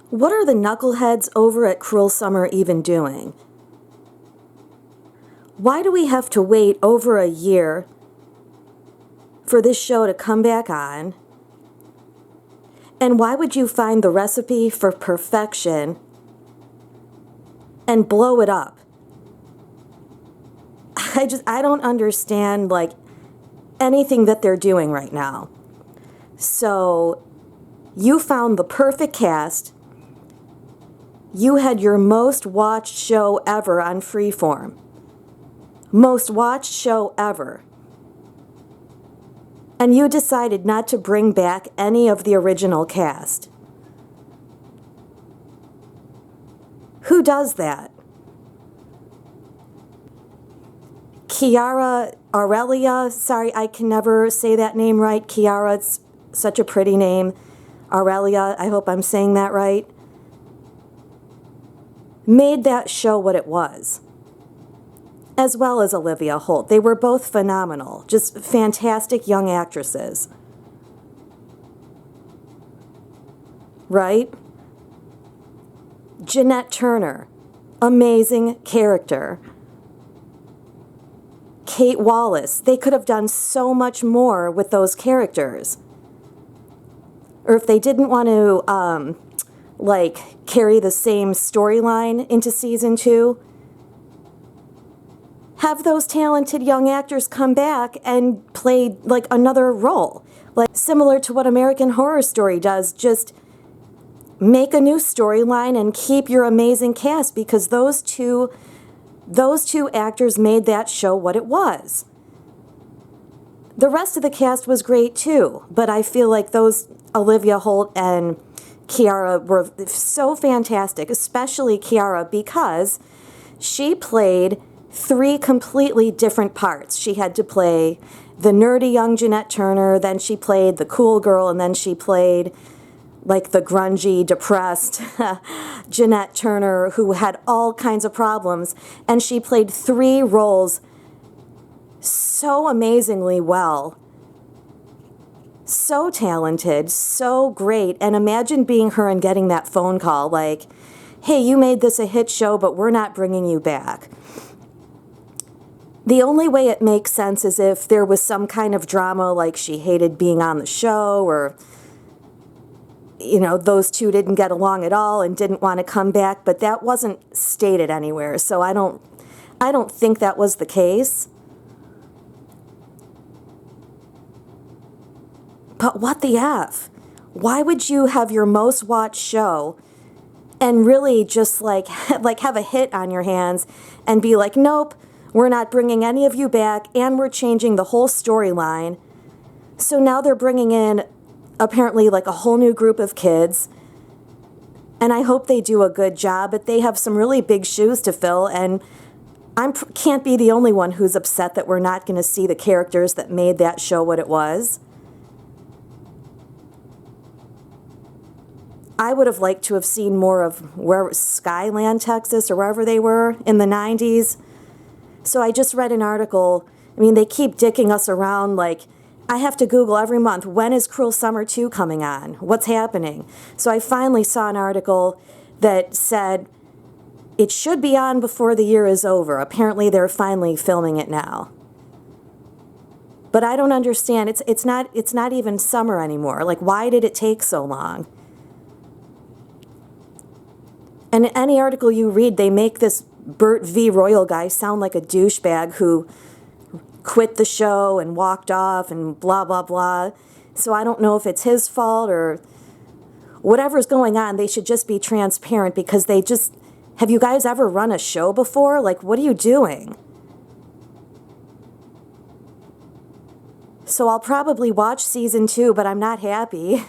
What are the knuckleheads over at Cruel Summer even doing? Why do we have to wait over a year for this show to come back on? And why would you find the recipe for perfection and blow it up? I don't understand, like, anything that they're doing right now. So, you found the perfect cast. You had your most watched show ever on Freeform. Most watched show ever. And you decided not to bring back any of the original cast. Who does that? Aurelia, sorry, I can never say that name right. Chiara, it's such a pretty name. Aurelia, I hope I'm saying that right. Made that show what it was. As well as Olivia Holt. They were both phenomenal. Just fantastic young actresses. Right? Jeanette Turner. Amazing character. Kate Wallace. They could have done so much more with those characters. Or if they didn't want to, carry the same storyline into season 2, have those talented young actors come back and play, like, another role. Like, similar to what American Horror Story does, just make a new storyline and keep your amazing cast, because those two actors made that show what it was. The rest of the cast was great too, but I feel like those Olivia Holt and Chiara were so fantastic, especially Chiara, because she played 3 completely different parts. She had to play the nerdy young Jeanette Turner, then she played the cool girl, and then she played like the grungy, depressed Jeanette Turner who had all kinds of problems. And she played 3 roles so amazingly well. So talented, so great. And imagine being her and getting that phone call like, hey, you made this a hit show, but we're not bringing you back. The only way it makes sense is if there was some kind of drama, like she hated being on the show, or, you know, those two didn't get along at all and didn't want to come back, but that wasn't stated anywhere, so I don't think that was the case. But what the F? Why would you have your most watched show and really just like have a hit on your hands and be like, nope, we're not bringing any of you back, and we're changing the whole storyline. So now they're bringing in apparently like a whole new group of kids, and I hope they do a good job, but they have some really big shoes to fill, and I can't be the only one who's upset that we're not going to see the characters that made that show what it was. I would have liked to have seen more of Skyland, Texas, or wherever they were in the 90s. So I just read an article. I mean, they keep dicking us around like, I have to Google every month, when is Cruel Summer 2 coming on? What's happening? So I finally saw an article that said it should be on before the year is over. Apparently they're finally filming it now. But I don't understand. It's not even summer anymore. Like, why did it take so long? And in any article you read, they make this Bert V. Royal guy sound like a douchebag who quit the show and walked off and blah, blah, blah. So I don't know if it's his fault or whatever's going on. They should just be transparent, because they just... Have you guys ever run a show before? Like, what are you doing? So I'll probably watch season 2, but I'm not happy.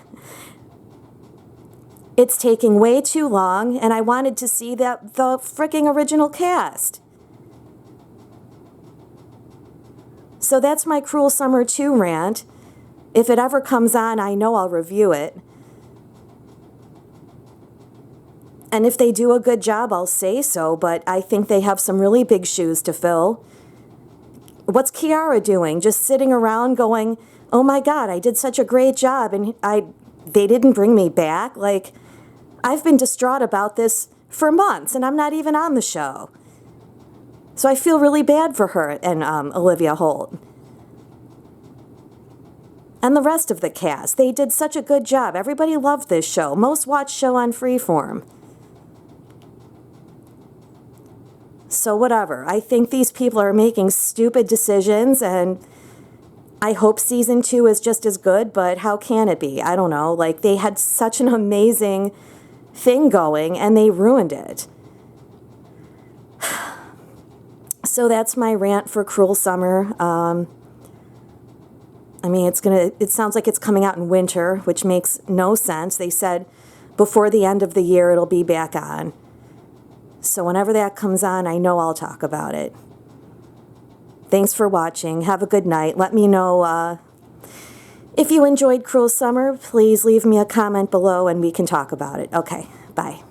It's taking way too long, and I wanted to see the freaking original cast. So that's my Cruel Summer 2 rant. If it ever comes on, I know I'll review it. And if they do a good job, I'll say so, but I think they have some really big shoes to fill. What's Chiara doing? Just sitting around going, oh my God, I did such a great job, and they didn't bring me back? Like, I've been distraught about this for months, and I'm not even on the show. So I feel really bad for her and Olivia Holt. And the rest of the cast. They did such a good job. Everybody loved this show. Most watched show on Freeform. So whatever. I think these people are making stupid decisions, and I hope season 2 is just as good, but how can it be? I don't know. Like, they had such an amazing thing going, and they ruined it. So that's my rant for Cruel Summer. I mean, it sounds like it's coming out in winter, which makes no sense. They said before the end of the year it'll be back on. So whenever that comes on, I know I'll talk about it. Thanks for watching. Have a good night. Let me know if you enjoyed Cruel Summer. Please leave me a comment below and we can talk about it. Okay, bye.